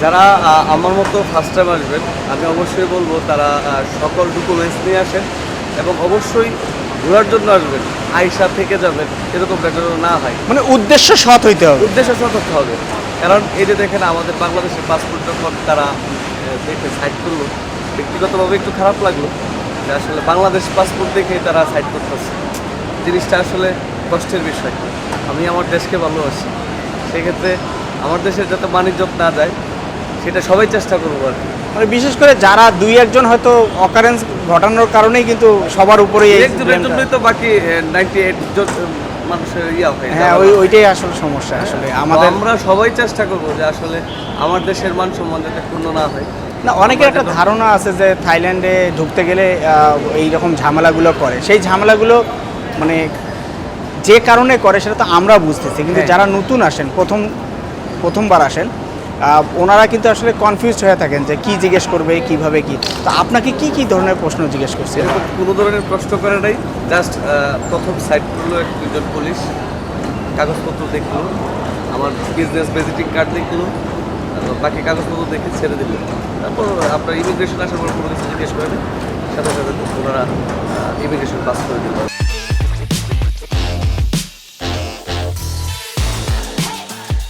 যারা আমার মতো ফার্স্ট টাইম আসবেন, আমি অবশ্যই বলবো তারা সকল ডকুমেন্টস নিয়ে আসেন এবং অবশ্যই ঘোরার জন্য আসবেন। আইসা থেকে যাবেন এরকমটা যেন না হয়। মানে উদ্দেশ্য সৎ হইতে হবে। উদ্দেশ্য সতর্ক হবে, কারণ এই যে দেখেন আমাদের বাংলাদেশের পাসপোর্ট যখন তারা দেখে সাইড করলো, ব্যক্তিগতভাবে একটু খারাপ লাগলো যে আসলে বাংলাদেশ পাসপোর্ট দেখে তারা সাইড করতেছে। জিনিসটা আসলে কষ্টের বিষয়। আমি আমার দেশকে ভালোবাসি, সেক্ষেত্রে আমার দেশের যাতে মানিজ্যত না যায় সেটা সবাই চেষ্টা করবো আর কি। মানে বিশেষ করে যারা দুই একজন হয়তো অকারেন্স ঘটানোর কারণেই কিন্তু সবার উপরে একজনের জন্যই তো বাকি 98 জন মানুষের হয়। হ্যাঁ, ওইটাই আসলে সমস্যা। আসলে আমরা সবাই চেষ্টা করবো যে আসলে আমার দেশের মান সম্মান যাতে ক্ষুণ্ণ না হয়। না, অনেকের একটা ধারণা আছে যে থাইল্যান্ডে ঢুকতে গেলে এই রকম ঝামেলাগুলো করে। সেই ঝামেলাগুলো মানে যে কারণে করে সেটা তো আমরা বুঝতেছি, কিন্তু যারা নতুন আসেন, প্রথমবার আসেন, ওনারা কিন্তু আসলে কনফিউজড হয়ে থাকেন যে কি জিজ্ঞেস করবে, কিভাবে কি। তো আপনাকে কি কি ধরনের প্রশ্ন জিজ্ঞেস করছে? এরকম কোনো ধরনের প্রশ্ন করে নাই, জাস্ট প্রথম সাইড করলো একজন পুলিশ, কাগজপত্র দেখলো, আমার বিজনেস ভিজিটিং কার্ড দেখলো, বাকি কাগজপত্র দেখে ছেড়ে দিল। তারপর আপনার ইমিগ্রেশন আসার পর কোনো কিছু জিজ্ঞেস করে সাথে সাথে ওনারা ইমিগ্রেশন পাস করে দিল।